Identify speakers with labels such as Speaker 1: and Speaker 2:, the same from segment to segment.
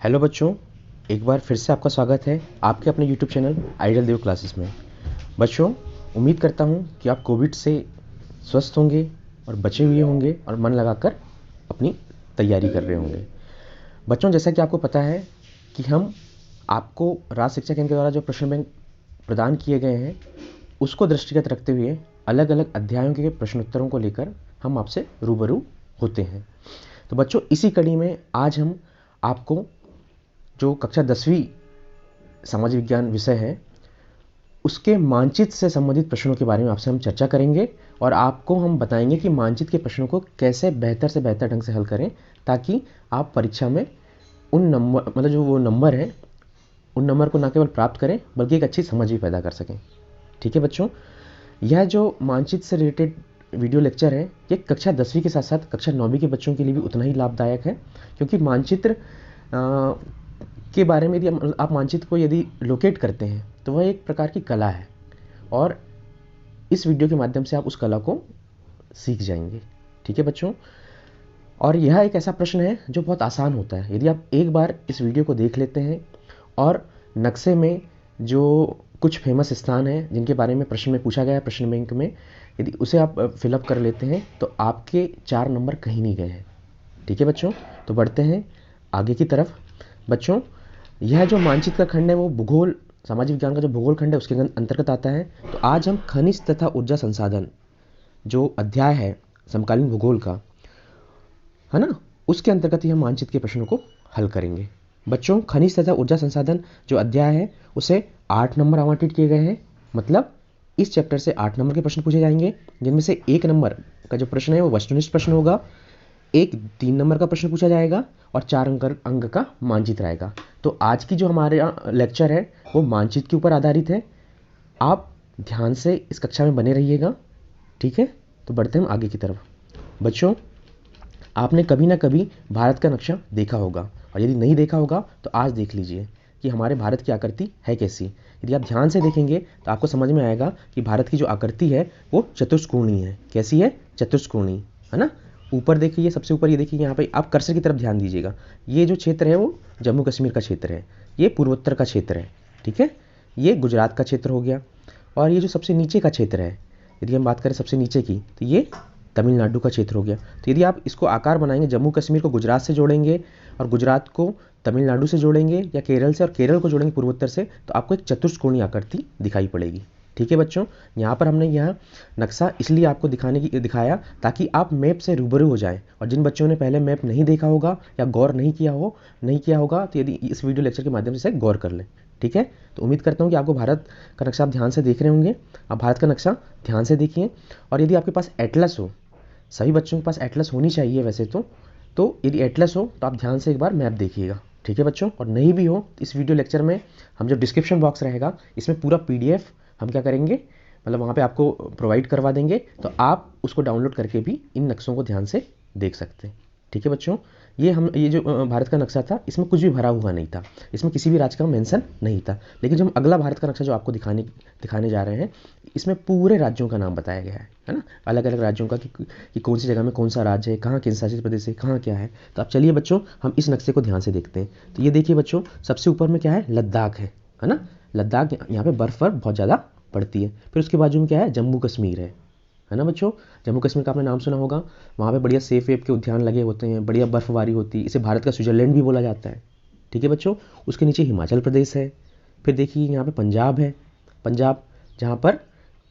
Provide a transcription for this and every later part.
Speaker 1: Hello बच्चों, एक बार फिर से आपका स्वागत है आपके अपने यूट्यूब चैनल आइडियल देव क्लासेस में। बच्चों, उम्मीद करता हूँ कि आप कोविड से स्वस्थ होंगे और बचे हुए होंगे और मन लगाकर अपनी तैयारी कर रहे होंगे। बच्चों, जैसा कि आपको पता है कि हम आपको राज्य शिक्षा केंद्र के द्वारा जो प्रश्न बैंक प्रदान किए गए हैं उसको दृष्टिगत रखते हुए अलग अलग अध्यायों के प्रश्नोत्तरों को लेकर हम आपसे रूबरू होते हैं। तो बच्चों, इसी कड़ी में आज हम आपको जो कक्षा 10वीं सामाजिक विज्ञान विषय है उसके मानचित्र से संबंधित प्रश्नों के बारे में आपसे हम चर्चा करेंगे और आपको हम बताएंगे कि मानचित्र के प्रश्नों को कैसे बेहतर से बेहतर ढंग से हल करें ताकि आप परीक्षा में उन नंबर मतलब जो वो नंबर है उन नंबर को न केवल प्राप्त करें बल्कि एक अच्छी समझ भी पैदा कर सकें। ठीक है बच्चों, यह जो मानचित्र से रिलेटेड वीडियो लेक्चर है ये कक्षा 10वीं के साथ साथ कक्षा 9वीं के बच्चों के लिए भी उतना ही लाभदायक है, क्योंकि मानचित्र के बारे में यदि आप मानचित्र को यदि लोकेट करते हैं तो वह एक प्रकार की कला है और इस वीडियो के माध्यम से आप उस कला को सीख जाएंगे। ठीक है बच्चों, और यह एक ऐसा प्रश्न है जो बहुत आसान होता है। यदि आप एक बार इस वीडियो को देख लेते हैं और नक्शे में जो कुछ फेमस स्थान हैं जिनके बारे में प्रश्न में पूछा गया है प्रश्न बैंक में, यदि उसे आप फिलअप कर लेते हैं तो आपके 4 नंबर कहीं नहीं गए हैं। ठीक है बच्चों, तो बढ़ते हैं आगे की तरफ। बच्चों, यह जो मानचित्र का खंड है वो भूगोल सामाजिक विज्ञान का जो भूगोल खंड है उसके अंतर्गत आता है। तो आज हम खनिज तथा ऊर्जा संसाधन जो अध्याय है समकालीन भूगोल का, है ना, उसके अंतर्गत ही हम मानचित्र के प्रश्नों को हल करेंगे। बच्चों, खनिज तथा ऊर्जा संसाधन जो अध्याय है उसे 8 नंबर आवंटित किए गए हैं। मतलब इस चैप्टर से 8 नंबर के प्रश्न पूछे जाएंगे, जिनमें से 1 नंबर का जो प्रश्न है वो वस्तुनिष्ठ प्रश्न होगा, एक 3 नंबर का प्रश्न पूछा जाएगा और 4 अंक का मानचित्र आएगा। तो आज की जो हमारे लेक्चर है वो मानचित्र के ऊपर आधारित है। आप ध्यान से इस कक्षा में बने रहिएगा। ठीक है, तो बढ़ते हैं आगे की तरफ। बच्चों, आपने कभी ना कभी भारत का नक्शा देखा होगा और यदि नहीं देखा होगा तो आज देख लीजिए कि हमारे भारत की आकृति है कैसी। यदि आप ध्यान से देखेंगे तो आपको समझ में आएगा कि भारत की जो आकृति है वो चतुष्कोणीय है। कैसी है? चतुष्कोणीय, है ना। ऊपर देखिए, सबसे ऊपर ये देखिए, यहाँ पे आप कर्सर की तरफ ध्यान दीजिएगा। ये जो क्षेत्र है वो जम्मू कश्मीर का क्षेत्र है, ये पूर्वोत्तर का क्षेत्र है। ठीक है, ये गुजरात का क्षेत्र हो गया। और ये जो सबसे नीचे का क्षेत्र है, यदि हम बात करें सबसे नीचे की, तो ये तमिलनाडु का क्षेत्र हो गया। तो यदि आप इसको आकार बनाएंगे, जम्मू कश्मीर को गुजरात से जोड़ेंगे और गुजरात को तमिलनाडु से जोड़ेंगे या केरल से और केरल को जोड़ेंगे पूर्वोत्तर से, तो आपको एक चतुष्कोणीय आकृति दिखाई पड़ेगी। ठीक है बच्चों, यहाँ पर हमने यह नक्शा इसलिए आपको दिखाया ताकि आप मैप से रूबरू हो जाएं। और जिन बच्चों ने पहले मैप नहीं देखा होगा या गौर नहीं किया होगा तो यदि इस वीडियो लेक्चर के माध्यम से गौर कर लें। ठीक है, तो उम्मीद करता हूँ कि आपको भारत का नक्शा आप ध्यान से देख रहे होंगे। आप भारत का नक्शा ध्यान से देखिए। और यदि आपके पास एटलस हो, सभी बच्चों के पास एटलस होनी चाहिए वैसे तो यदि एटलस हो तो आप ध्यान से एक बार मैप देखिएगा। ठीक है बच्चों, और नहीं भी हो तो इस वीडियो लेक्चर में हम जब डिस्क्रिप्शन बॉक्स रहेगा इसमें पूरा PDF हम क्या करेंगे, मतलब वहाँ पे आपको प्रोवाइड करवा देंगे, तो आप उसको डाउनलोड करके भी इन नक्शों को ध्यान से देख सकते हैं। ठीक है बच्चों, ये जो भारत का नक्शा था इसमें कुछ भी भरा हुआ नहीं था, इसमें किसी भी राज्य का मेंशन नहीं था। लेकिन जो हम अगला भारत का नक्शा जो आपको दिखाने जा रहे हैं इसमें पूरे राज्यों का नाम बताया गया है ना, अलग अलग राज्यों का कि कौन सी जगह में कौन सा राज्य है, कहाँ केंद्र शासित प्रदेश है, कहाँ क्या है। तो अब चलिए बच्चों हम इस नक्शे को ध्यान से देखते हैं। तो ये देखिए बच्चों, सबसे ऊपर में क्या है? लद्दाख है ना। लद्दाख, यहाँ पे बर्फ़ बहुत ज़्यादा पड़ती है। फिर उसके बाजू में क्या है? जम्मू कश्मीर है ना बच्चों। जम्मू कश्मीर का आपने नाम सुना होगा, वहाँ पे बढ़िया सेब वेब के उद्यान लगे होते हैं, बढ़िया बर्फबारी होती है, इसे भारत का स्विट्जरलैंड भी बोला जाता है। ठीक है बच्चों, उसके नीचे हिमाचल प्रदेश है। फिर देखिए यहाँ पे पंजाब है, पंजाब जहाँ पर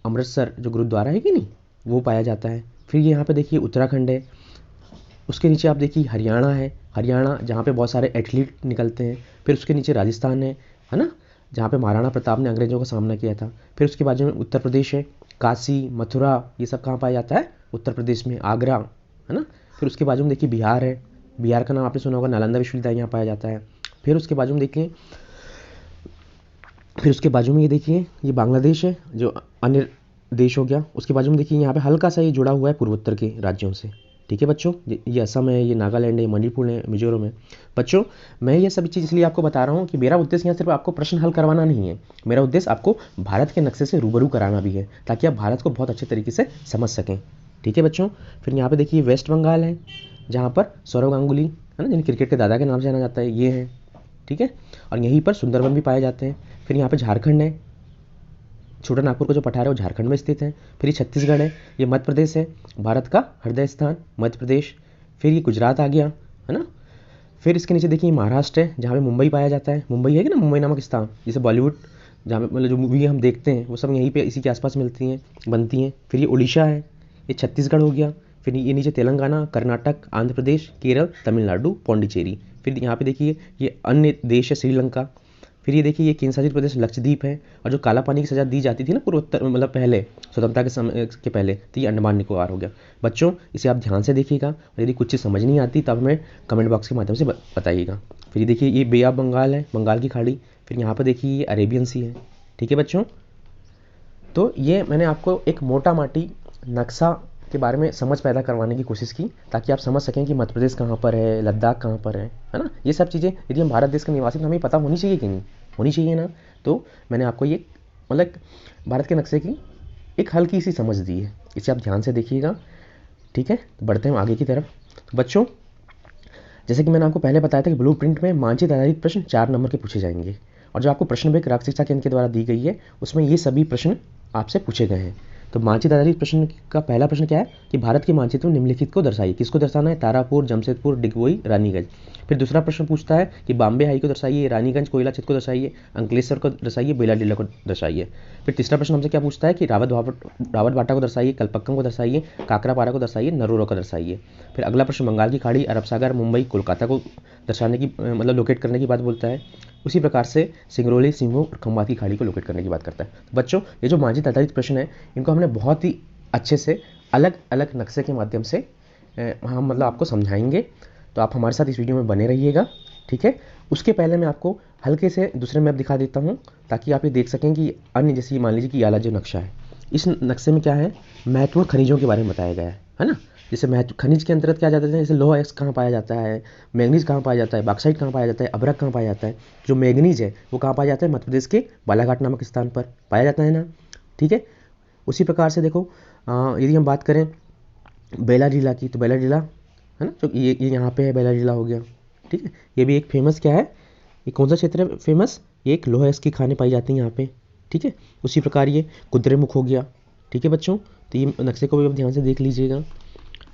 Speaker 1: अमृतसर जो गुरुद्वारा है कि नहीं वो पाया जाता है। फिर यहाँ पे देखिए उत्तराखंड है। उसके नीचे आप देखिए हरियाणा है, हरियाणा जहाँ पे बहुत सारे एथलीट निकलते हैं। फिर उसके नीचे राजस्थान है ना, जहाँ पे महाराणा प्रताप ने अंग्रेजों का सामना किया था। फिर उसके बाजू में उत्तर प्रदेश है, काशी मथुरा ये सब कहाँ पाया जाता है? उत्तर प्रदेश में, आगरा, है ना। फिर उसके बाजू में देखिए बिहार है, बिहार का नाम आपने सुना होगा, नालंदा विश्वविद्यालय यहाँ पाया जाता है। फिर उसके बाजू में देखिए, फिर उसके बाजू में ये देखिए ये बांग्लादेश है जो अन्य देश हो गया। उसके बाजू में देखिए यहाँ पे हल्का सा ये जुड़ा हुआ है पूर्वोत्तर के राज्यों से। ठीक है बच्चों, ये असम है, ये नागालैंड है, मणिपुर है, मिजोरम है। बच्चों, मैं ये सभी चीज़ इसलिए आपको बता रहा हूँ कि मेरा उद्देश्य यहाँ सिर्फ आपको प्रश्न हल करवाना नहीं है, मेरा उद्देश्य आपको भारत के नक्शे से रूबरू कराना भी है ताकि आप भारत को बहुत अच्छे तरीके से समझ सकें। ठीक है बच्चों, फिर यहाँ पे देखिए वेस्ट बंगाल है जहाँ पर सौरव गांगुली है ना, जिन्हें क्रिकेट के दादा के नाम से जाना जाता है, ये है। ठीक है। और यहीं पर सुंदरवन भी पाए जाते हैं। फिर यहाँ पे झारखंड है, छोटा नागपुर का जो पठार है वो झारखंड में स्थित है। फिर ये छत्तीसगढ़ है, ये मध्य प्रदेश है, भारत का हृदय स्थान मध्य प्रदेश। फिर ये गुजरात आ गया, है ना। फिर इसके नीचे देखिए महाराष्ट्र है, जहाँ पे मुंबई पाया जाता है। मुंबई है कि ना, मुंबई नामक स्थान, जैसे बॉलीवुड जहाँ पे मतलब जो मूवी हम देखते हैं वो सब यहीं पे इसी के आसपास मिलती हैं, बनती हैं। फिर ये उड़ीसा है, ये छत्तीसगढ़ हो गया। फिर ये नीचे तेलंगाना, कर्नाटक, आंध्र प्रदेश, केरल, तमिलनाडु, पौंडीचेरी। फिर यहाँ पे देखिए ये अन्य देश है, श्रीलंका। फिर ये देखिए ये केंद्र शासित प्रदेश लक्षद्वीप है। और जो काला पानी की सज़ा दी जाती थी ना पूर्वोत्तर मतलब पहले स्वतंत्रता के समय के पहले, तो ये अंडमान निकोबार हो गया। बच्चों इसे आप ध्यान से देखिएगा, और यदि कुछ चीज़ समझ नहीं आती तब हमें कमेंट बॉक्स के माध्यम से बताइएगा। फिर ये देखिए ये बे ऑफ बंगाल है, बंगाल की खाड़ी। फिर यहाँ पर देखिए ये अरेबियन सी है, ठीक है बच्चों। तो ये मैंने आपको एक मोटा माटी नक्शा के बारे में समझ पैदा करवाने की कोशिश की, ताकि आप समझ सकें कि मध्य प्रदेश कहाँ पर है, लद्दाख कहाँ पर है ना। ये सब चीज़ें यदि हम भारत देश के निवासी तो हमें पता होनी चाहिए कि नहीं होनी चाहिए ना। तो मैंने आपको ये मतलब भारत के नक्शे की एक हल्की सी समझ दी है, इसे आप ध्यान से देखिएगा, ठीक है। तो बढ़ते हैं आगे की तरफ। तो बच्चों जैसे कि मैंने आपको पहले बताया था कि ब्लूप्रिंट में मानचित्र आधारित प्रश्न 4 नंबर के पूछे जाएंगे, और जो आपको प्रश्न बैंक राज्य शिक्षा केंद्र के द्वारा दी गई है उसमें ये सभी प्रश्न आपसे पूछे गए हैं। तो मानचित्र आधारित प्रश्न का पहला प्रश्न क्या है कि भारत के मानचित्र में निम्नलिखित को दर्शाइए। किसको दर्शाना है? तारापुर, जमशेदपुर, डिगबोई, रानीगंज। फिर दूसरा प्रश्न पूछता है कि बॉम्बे हाई को दर्शाइए, रानीगंज कोयला क्षेत्र को दर्शाइए, अंकलेश्वर को दर्शाइए, बेलाडीला को दर्शाइए। फिर तीसरा प्रश्न हमसे क्या पूछता है कि रावत भाटा को दर्शाइए, कलपक्कम को दर्शाइए, काकरापारा को दर्शाइए, नरोरा को दर्शाइए। फिर अगला प्रश्न बंगाल की खाड़ी, अरब सागर, मुंबई, कोलकाता को दर्शाने की मतलब लोकेट करने की बात बोलता है। उसी प्रकार से सिंगरौली, सिंहभूम और खंबात की खाड़ी को लोकेट करने की बात करता है। बच्चों ये जो मानचित्र आधारित प्रश्न है इनको हमने बहुत ही अच्छे से अलग अलग नक्शे के माध्यम से हम मतलब आपको समझाएंगे। तो आप हमारे साथ इस वीडियो में बने रहिएगा, ठीक है। उसके पहले मैं आपको हल्के से दूसरे मैप दिखा देता हूँ, ताकि आप ये देख सकें कि अन्य जैसे मान लीजिए कि ये वाला जो नक्शा है, इस नक्शे में क्या है, महत्वपूर्ण खनिजों के बारे में बताया गया है ना। जैसे महत्व खनिज के अंतर्गत क्या जाता है, जैसे लोहा एक्स कहाँ पाया जाता है, मैग्नीज कहाँ पाया जाता है, बॉक्साइट कहाँ पाया जाता है, अभ्रक कहाँ पाया जाता है। जो मैग्नीज है वो कहाँ पाया जाता है? मध्य प्रदेश के बालाघाट नामक स्थान पर पाया जाता है ना, ठीक है। उसी प्रकार से देखो यदि हम बात करें बेलाडीला की, तो बेलाडीला है ना, जो ये यहाँ पे है, बेलाडीला हो गया, ठीक है। ये भी एक फेमस क्या है, ये कौन सा क्षेत्र है फेमस? ये एक लोहा की खाने पाई जाती हैं यहाँ पे, ठीक है। उसी प्रकार ये कुद्रेमुख हो गया, ठीक है बच्चों। तो ये नक्शे को भी आप ध्यान से देख लीजिएगा।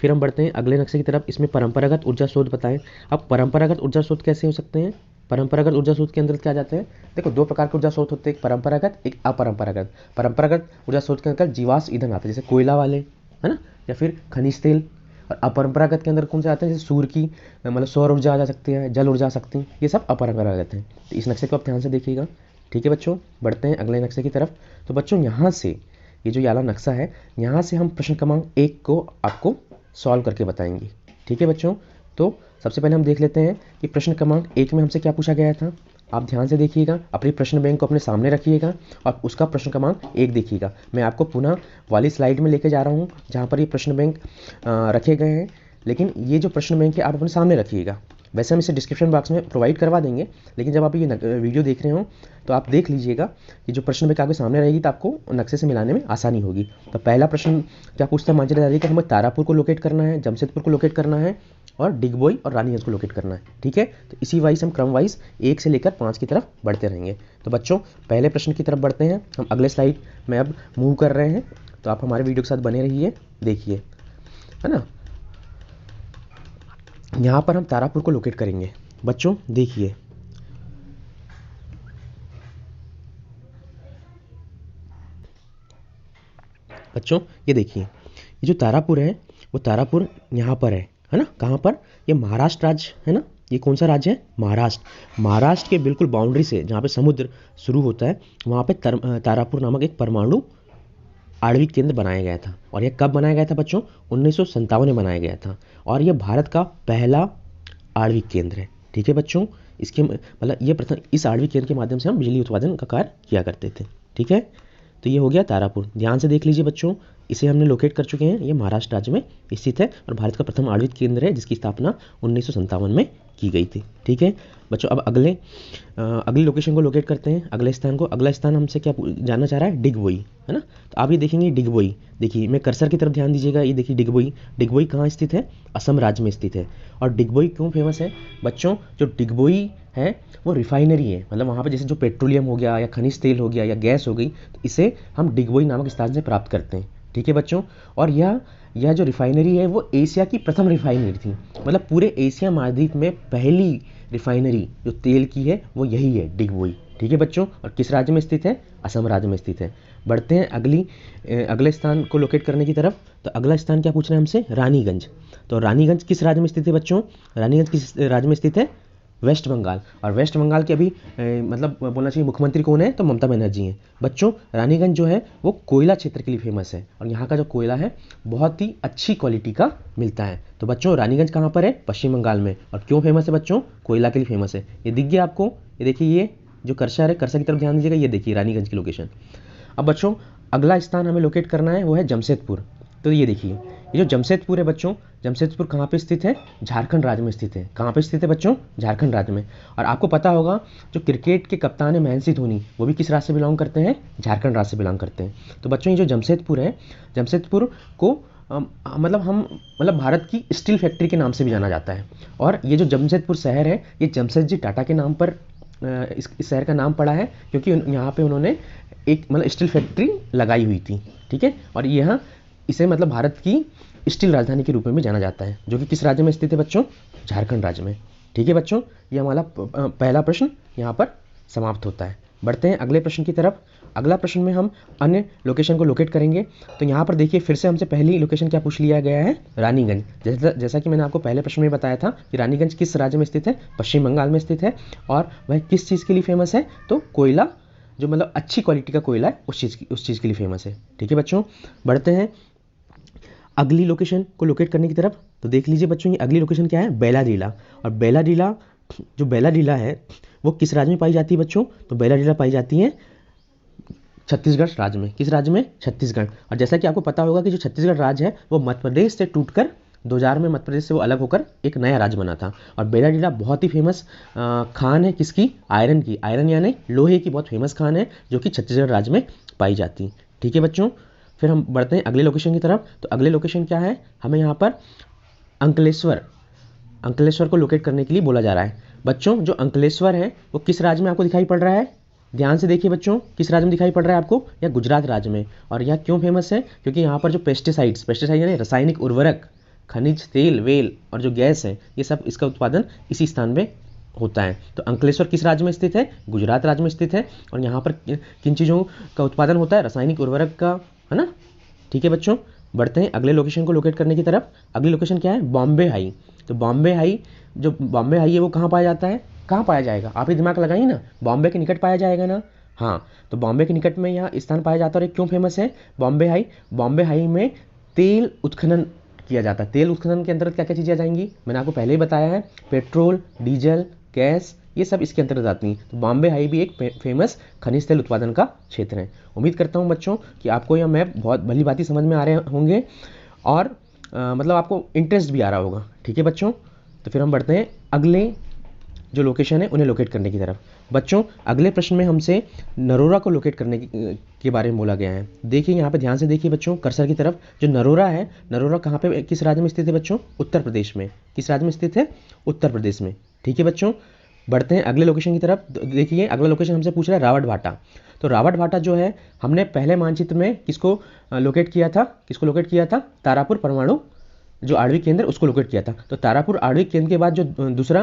Speaker 1: फिर हम बढ़ते हैं अगले नक्शे की तरफ। इसमें परंपरागत ऊर्जा स्रोत बताएं। अब परंपरागत ऊर्जा स्रोत कैसे हो सकते हैं? परंपरागत ऊर्जा स्रोत के अंदर क्या जाते हैं? देखो दो प्रकार के ऊर्जा स्रोत होते हैं, एक परंपरागत, एक अपरंपरागत। परंपरागत ऊर्जा स्रोत के अंदर जीवाश्म ईंधन आता है, जैसे कोयला वाले, है ना, या फिर खनिज तेल। और अपरंपरागत के अंदर कौन से आते हैं? जैसे सूर्य की मतलब सौर ऊर्जा आ जा सकती है, जल ऊर्जा आ सकती है, ये सब अपरंपरागत हैं। तो इस नक्शे को आप ध्यान से देखिएगा, ठीक है बच्चों। बढ़ते हैं अगले नक्शे की तरफ। तो बच्चों यहाँ से ये जो वाला नक्शा है, यहाँ से हम प्रश्न क्रमांक 1 को आपको सॉल्व करके बताएंगे, ठीक है बच्चों। तो सबसे पहले हम देख लेते हैं कि प्रश्न क्रमांक 1 में हमसे क्या पूछा गया था। आप ध्यान से देखिएगा, अपनी प्रश्न बैंक को अपने सामने रखिएगा और उसका प्रश्न क्रमांक 1 देखिएगा। मैं आपको पुनः वाली स्लाइड में लेके जा रहा हूँ जहाँ पर ये प्रश्न बैंक रखे गए हैं, लेकिन ये जो प्रश्न बैंक है आप अपने सामने रखिएगा। वैसे हम इसे डिस्क्रिप्शन बॉक्स में प्रोवाइड करवा देंगे, लेकिन जब आप ये वीडियो देख रहे हो तो आप देख लीजिएगा कि जो प्रश्न बैंक आपके सामने रहेगी तो आपको नक्शे से मिलाने में आसानी होगी। तो पहला प्रश्न क्या पूछता है मानचित्र आधारित का, हमें तारापुर को लोकेट करना है, जमशेदपुर को लोकेट करना है और डिगबोई और रानीगंज को लोकेट करना है, ठीक है। तो इसी वाइज हम क्रम वाइज 1 से लेकर 5 की तरफ बढ़ते रहेंगे। तो बच्चों पहले प्रश्न की तरफ बढ़ते हैं हम। अगले स्लाइड में अब मूव कर रहे हैं, तो आप हमारे वीडियो के साथ बने रहिए, देखिए, है ना। यहाँ पर हम तारापुर को लोकेट करेंगे। बच्चों देखिए, बच्चों ये देखिए, ये जो तारापुर है वो तारापुर यहाँ पर है ना, कहाँ पर? ये महाराष्ट्र राज्य है ना। ये कौन सा राज्य है? महाराष्ट्र। महाराष्ट्र के बिल्कुल बाउंड्री से जहाँ पे समुद्र शुरू होता है वहाँ पे तारापुर नामक एक परमाणु आणविक केंद्र बनाया गया था। और यह कब बनाया गया था बच्चों? 1957 में बनाया गया था। और यह भारत का पहला आणविक केंद्र है, ठीक है बच्चों। इसके मतलब ये प्रथम इस आणविक केंद्र के माध्यम से हम बिजली उत्पादन का कार्य किया करते थे, ठीक है। तो ये हो गया तारापुर। ध्यान से देख लीजिए बच्चों, इसे हमने लोकेट कर चुके हैं। ये महाराष्ट्र राज्य में स्थित है और भारत का प्रथम आणविक केंद्र है जिसकी स्थापना 1957 में की गई थी। ठीक है बच्चों, अब अगली लोकेशन को लोकेट करते हैं, अगले स्थान को। अगला स्थान हमसे क्या जानना चाह रहा है? डिगबोई, है ना। तो आप ये देखेंगे डिगबोई, देखिए मैं कर्सर की तरफ ध्यान दीजिएगा, ये देखिए डिगबोई। डिगबोई कहाँ स्थित है? असम राज्य में स्थित है। और डिगबोई क्यों फेमस है बच्चों? जो डिगबोई है वो रिफाइनरी है, मतलब वहाँ पर जैसे जो पेट्रोलियम हो गया या खनिज तेल हो गया या गैस हो गई, तो इसे हम डिगबोई नामक स्थान से प्राप्त करते हैं। ठीक है बच्चों, और यह जो रिफाइनरी है वो एशिया की प्रथम रिफाइनरी थी, मतलब पूरे एशिया महाद्वीप में पहली रिफाइनरी जो तेल की है वो यही है, डिगबोई। ठीक है बच्चों, और किस राज्य में स्थित है? असम राज्य में स्थित है। बढ़ते हैं अगले स्थान को लोकेट करने की तरफ। तो अगला स्थान क्या पूछ रहे हैं हमसे? रानीगंज। तो रानीगंज किस राज्य में स्थित है बच्चों? रानीगंज किस राज्य में स्थित है? वेस्ट बंगाल। और वेस्ट बंगाल के अभी मतलब बोलना चाहिए मुख्यमंत्री कौन है? तो ममता बनर्जी हैं। बच्चों रानीगंज जो है वो कोयला क्षेत्र के लिए फेमस है और यहाँ का जो कोयला है बहुत ही अच्छी क्वालिटी का मिलता है। तो बच्चों रानीगंज कहाँ पर है? पश्चिम बंगाल में। और क्यों फेमस है बच्चों? कोयला के लिए फेमस है। ये दिख गया आपको? ये देखिए, ये जो कर्सर है, कर्सर की तरफ ध्यान दीजिएगा, ये देखिए रानीगंज की लोकेशन। अब बच्चों अगला स्थान हमें लोकेट करना है, वो है जमशेदपुर। तो ये देखिए, ये जो जमशेदपुर है बच्चों, जमशेदपुर कहाँ पे स्थित है? झारखंड राज्य में स्थित है। कहाँ पे स्थित है बच्चों? झारखंड राज्य में। और आपको पता होगा जो क्रिकेट के कप्तान है महेंद्र सिंह धोनी, वो भी किस राज्य से बिलोंग करते हैं? झारखंड राज्य से बिलोंग करते हैं। तो बच्चों ये जो जमशेदपुर है, जमशेदपुर को मतलब भारत की स्टील फैक्ट्री के नाम से भी जाना जाता है। और ये जो जमशेदपुर शहर है, ये जमशेदजी टाटा के नाम पर इस शहर का नाम पड़ा है, क्योंकि यहाँ पे उन्होंने एक मतलब स्टील फैक्ट्री लगाई हुई थी। ठीक है, और यहाँ इसे मतलब भारत की स्टील राजधानी के रूप में भी जाना जाता है, जो कि किस राज्य में स्थित है बच्चों? झारखंड राज्य में। ठीक है बच्चों, ये हमारा पहला प्रश्न यहाँ पर समाप्त होता है। बढ़ते हैं अगले प्रश्न की तरफ। अगला प्रश्न में हम अन्य लोकेशन को लोकेट करेंगे। तो यहाँ पर देखिए फिर से हमसे पहली लोकेशन क्या पूछ लिया गया है? रानीगंज। जैसा कि मैंने आपको पहले प्रश्न में बताया था कि रानीगंज किस राज्य में स्थित है? पश्चिम बंगाल में स्थित है। और वह किस चीज़ के लिए फेमस है? तो कोयला, जो मतलब अच्छी क्वालिटी का कोयला है उस चीज़ के लिए फेमस है। ठीक है बच्चों, बढ़ते हैं अगली लोकेशन को लोकेट करने की तरफ। तो देख लीजिए बच्चों, ये अगली लोकेशन क्या है? बेलाडीला। और बेलाडीला है वो किस राज्य में पाई जाती है बच्चों? तो बेलाडीला पाई जाती है छत्तीसगढ़ राज्य में। किस राज्य में? छत्तीसगढ़। और जैसा कि आपको पता होगा कि जो छत्तीसगढ़ राज्य है वो मध्य प्रदेश से टूटकर 2000 में मध्य प्रदेश से वो अलग होकर एक नया राज्य बना था। और बेलाडीला बहुत ही फेमस खान है, किसकी? आयरन की। आयरन यानी लोहे की बहुत फेमस खान है जो कि छत्तीसगढ़ राज्य में पाई जाती है। ठीक है बच्चों, फिर हम बढ़ते हैं अगले लोकेशन की तरफ। तो अगले लोकेशन क्या है? हमें यहाँ पर अंकलेश्वर को लोकेट करने के लिए बोला जा रहा है। बच्चों जो अंकलेश्वर है वो किस राज्य में आपको दिखाई पड़ रहा है? ध्यान से देखिए बच्चों, किस राज्य में दिखाई पड़ रहा है आपको? या गुजरात राज्य में। और यह क्यों फेमस है? क्योंकि यहाँ पर जो पेस्टिसाइड यानी रासायनिक उर्वरक, खनिज तेल, वेल और जो गैस है, ये सब इसका उत्पादन इसी स्थान में होता है। तो अंकलेश्वर किस राज्य में स्थित है? गुजरात राज्य में स्थित है। और यहाँ पर किन चीज़ों का उत्पादन होता है? रासायनिक उर्वरक का, है ना। ठीक है बच्चों, बढ़ते हैं अगले लोकेशन को लोकेट करने की तरफ। अगली लोकेशन क्या है? बॉम्बे हाई। तो बॉम्बे हाई है वो कहाँ पाया जाता है? कहाँ पाया जाएगा? आप ही दिमाग लगाइए ना, बॉम्बे के निकट पाया जाएगा ना। हाँ, तो बॉम्बे के निकट में यह स्थान पाया जाता है। और क्यों फेमस है बॉम्बे हाई में तेल उत्खनन किया जाता है। तेल उत्खनन के अंतर्गत क्या क्या चीज़ें आ जाएंगी? मैंने आपको पहले ही बताया है, पेट्रोल, डीजल, गैस, ये सब इसके अंतर्गत आती हैं। तो बॉम्बे हाई भी एक फेमस खनिज तेल उत्पादन का क्षेत्र है। उम्मीद करता हूँ बच्चों कि आपको यह मैप बहुत भली भांति समझ में आ रहे होंगे और मतलब आपको इंटरेस्ट भी आ रहा होगा। ठीक है बच्चों, तो फिर हम बढ़ते हैं अगले जो लोकेशन है उन्हें लोकेट करने की तरफ। बच्चों अगले प्रश्न में हमसे नरोरा को लोकेट करने के बारे में बोला गया है। देखिए यहाँ पे ध्यान से देखिए बच्चों, कर्सर की तरफ। जो नरोरा है, नरोरा कहाँ पे, किस राज्य में स्थित है बच्चों? उत्तर प्रदेश में। किस राज्य में स्थित है? उत्तर प्रदेश में। ठीक है बच्चों, बढ़ते हैं अगले लोकेशन की तरफ। देखिए अगला लोकेशन हमसे पूछ रहा है रावट भाटा। तो रावट भाटा जो है हमने पहले मानचित्र में किसको लोकेट किया था? तारापुर परमाणु जो आणविक केंद्र, उसको लोकेट किया था। तो तारापुर आणविक केंद्र के बाद जो दूसरा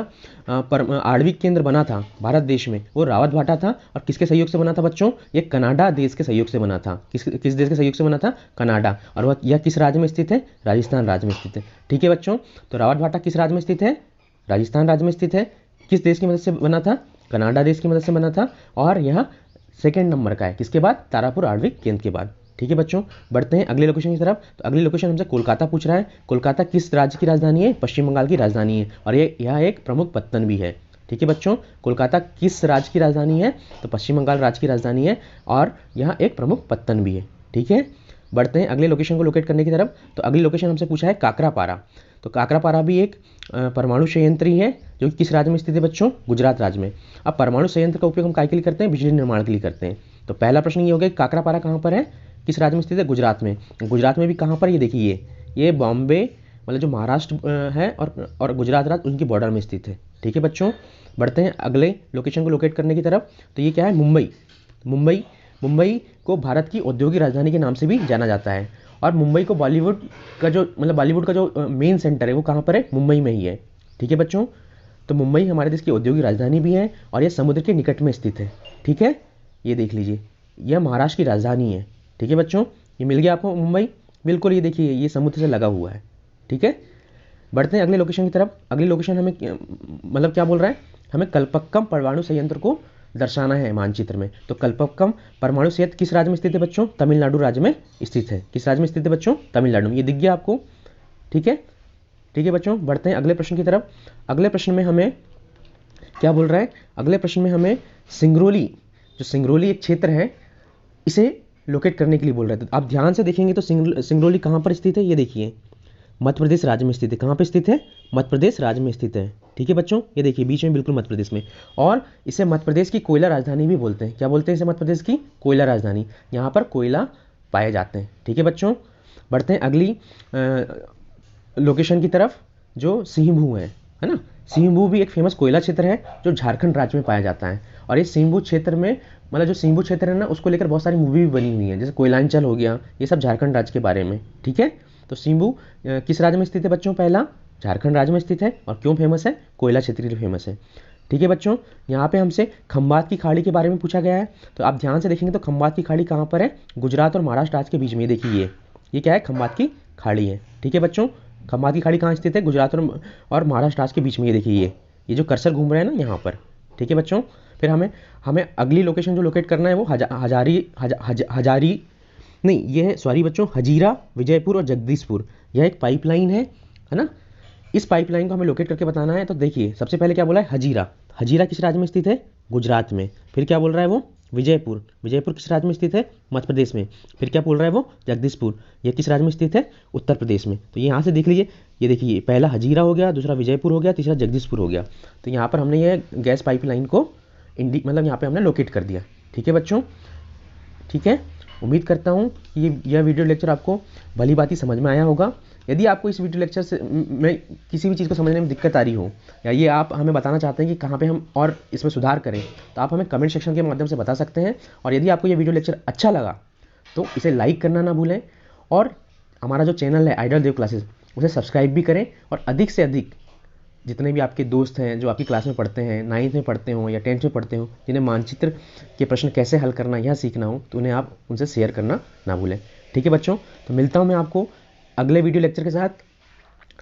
Speaker 1: आणविक केंद्र बना था भारत देश में, वो रावत भाटा था। और किसके सहयोग से बना था बच्चों? ये कनाडा देश के सहयोग से बना था। किस देश के सहयोग से बना था? कनाडा। और यह किस राज्य में स्थित है? राजस्थान राज्य में स्थित है। ठीक है बच्चों, तो रावत भाटा किस राज्य में स्थित है? राजस्थान राज्य में स्थित है। किस देश की मदद से बना था? कनाडा देश की मदद से बना था। और यह सेकेंड नंबर का है, किसके बाद? तारापुर आणविक केंद्र के बाद। ठीक है बच्चों, बढ़ते हैं अगले लोकेशन की तरफ। तो अगली लोकेशन हमसे कोलकाता पूछ रहा है। कोलकाता किस राज्य की राजधानी है? पश्चिम बंगाल की राजधानी है। और यह एक प्रमुख पत्तन भी है। ठीक है बच्चों, कोलकाता किस राज्य की राजधानी है? तो पश्चिम बंगाल राज्य की राजधानी है और यह एक प्रमुख पत्तन भी है। ठीक है, बढ़ते हैं अगले लोकेशन को लोकेट करने की तरफ। तो अगली लोकेशन हमसे पूछा है काकरापारा। तो काकरापारा भी एक परमाणु संयंत्र ही है जो कि किस राज्य में स्थित है बच्चों? गुजरात राज्य में। अब परमाणु संयंत्र का उपयोग हम काय के लिए करते हैं? बिजली निर्माण के लिए करते हैं। तो पहला प्रश्न ये हो गया काकरापारा कहाँ पर है, किस राज्य में स्थित है? गुजरात में। गुजरात में भी कहाँ पर? ये देखिए ये बॉम्बे मतलब जो महाराष्ट्र है और गुजरात राज्य उनकी बॉर्डर में स्थित है। ठीक है बच्चों, बढ़ते हैं अगले लोकेशन को लोकेट करने की तरफ। तो ये क्या है? मुंबई। मुंबई को भारत की औद्योगिक राजधानी के नाम से भी जाना जाता है। और मुंबई को बॉलीवुड का जो मेन सेंटर है वो कहाँ पर है? मुंबई में ही है। ठीक है बच्चों, तो मुंबई हमारे देश की औद्योगिक राजधानी भी है और यह समुद्र के निकट में स्थित है। ठीक है, ये देख लीजिए, यह महाराष्ट्र की राजधानी है। ठीक है बच्चों, ये मिल गया आपको मुंबई, बिल्कुल ये देखिए ये समुद्र से लगा हुआ है। ठीक है, बढ़ते हैं अगले लोकेशन की तरफ। अगली लोकेशन हमें मतलब क्या बोल रहा है? हमें कल्पक्कम परमाणु संयंत्र को दर्शाना है मानचित्र में। तो कल्पक्कम परमाणु संयंत्र किस राज्य में स्थित है बच्चों? तमिलनाडु राज्य में स्थित है। किस राज्य में स्थित है बच्चों? तमिलनाडु में। ये दिख गया आपको? ठीक है बच्चों, बढ़ते हैं अगले प्रश्न की तरफ। अगले प्रश्न में हमें क्या बोल रहा है? अगले प्रश्न में हमें सिंगरौली, जो सिंगरौली एक क्षेत्र है, इसे लोकेट करने के लिए बोल रहे थे। आप ध्यान से देखेंगे तो सिंगरौली कहाँ पर स्थित है? ये देखिए मध्य प्रदेश राज्य में स्थित है। कहाँ पे स्थित है? मध्य प्रदेश राज्य में स्थित है। ठीक है बच्चों, ये देखिए बीच में बिल्कुल मध्य प्रदेश में। और इसे मध्य प्रदेश की कोयला राजधानी भी बोलते हैं। क्या बोलते हैं इसे? मध्य प्रदेश की कोयला राजधानी। यहाँ पर कोयला पाए जाते हैं। ठीक है बच्चों, बढ़ते हैं अगली लोकेशन की तरफ जो सिंहभू है ना। सिंहभू भी एक फेमस कोयला क्षेत्र है जो झारखंड राज्य में पाया जाता है। और इस सिंहभू क्षेत्र में मतलब जो सिंहभू क्षेत्र है ना उसको लेकर बहुत सारी मूवी भी बनी हुई है, जैसे कोयलांचल हो गया, ये सब झारखंड राज्य के बारे में। ठीक है, तो सिंहभू किस राज्य में स्थित है बच्चों? पहला झारखंड राज्य में स्थित है। और क्यों फेमस है? कोयला क्षेत्र के लिए फेमस है। ठीक है बच्चों, यहाँ पे हमसे खंबात की खाड़ी के बारे में पूछा गया है। तो आप ध्यान से देखेंगे तो खंबात की खाड़ी कहाँ पर है? गुजरात और महाराष्ट्र राज्य के बीच में। देखिए ये क्या है? खंबात की खाड़ी है। ठीक है बच्चों, खंबात की खाड़ी कहाँ स्थित है? गुजरात और महाराष्ट्र राज्य के बीच में। ये देखिए ये जो कर्सर घूम रहा है ना यहाँ पर। ठीक है बच्चों, फिर हमें अगली लोकेशन जो लोकेट करना है वो हजारी नहीं, ये है सॉरी बच्चों, हजीरा, विजयपुर और जगदीशपुर। यह एक पाइपलाइन है ना। इस पाइपलाइन को हमें लोकेट करके बताना है। तो देखिए सबसे पहले क्या बोला है? हजीरा। हजीरा किस राज्य में स्थित है? गुजरात में। फिर क्या बोल रहा है वो? विजयपुर। विजयपुर किस राज्य में स्थित है? मध्य प्रदेश में। फिर क्या बोल रहा है वो? जगदीशपुर। ये किस राज्य में स्थित है? उत्तर प्रदेश में। तो यहाँ से देख लीजिए, ये देखिए पहला हजीरा हो गया, दूसरा विजयपुर हो गया, तीसरा जगदीशपुर हो गया। तो यहाँ पर हमने ये गैस पाइपलाइन को मतलब यहाँ पे हमने लोकेट कर दिया। ठीक है बच्चों, ठीक है, उम्मीद करता हूँ कि यह वीडियो लेक्चर आपको भली भांति समझ में आया होगा। यदि आपको इस वीडियो लेक्चर से में किसी भी चीज़ को समझने में दिक्कत आ रही हो या ये आप हमें बताना चाहते हैं कि कहाँ पे हम और इसमें सुधार करें, तो आप हमें कमेंट सेक्शन के माध्यम से बता सकते हैं। और यदि आपको ये वीडियो लेक्चर अच्छा लगा तो इसे लाइक करना ना भूलें और हमारा जो चैनल है आइडल देव क्लासेस उसे सब्सक्राइब भी करें। और अधिक से अधिक जितने भी आपके दोस्त हैं जो आपकी क्लास में पढ़ते हैं, 9th में पढ़ते हो या 10th में पढ़ते हो, जिन्हें मानचित्र के प्रश्न कैसे हल करना यह सीखना हो, तो उन्हें आप उनसे शेयर करना ना भूलें। ठीक है बच्चों, तो मिलता हूँ मैं आपको अगले वीडियो लेक्चर के साथ,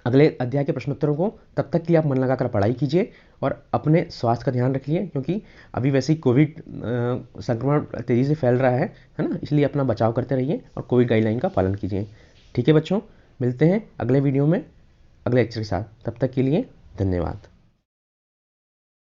Speaker 1: अगले अध्याय के प्रश्नोत्तरों को। तब तक के लिए आप मन लगाकर पढ़ाई कीजिए और अपने स्वास्थ्य का ध्यान रखिए, क्योंकि अभी वैसे ही कोविड संक्रमण तेज़ी से फैल रहा है ना, इसलिए अपना बचाव करते रहिए और कोविड गाइडलाइन का पालन कीजिए। ठीक है बच्चों, मिलते हैं अगले वीडियो में अगले लेक्चर के साथ। तब तक के लिए धन्यवाद।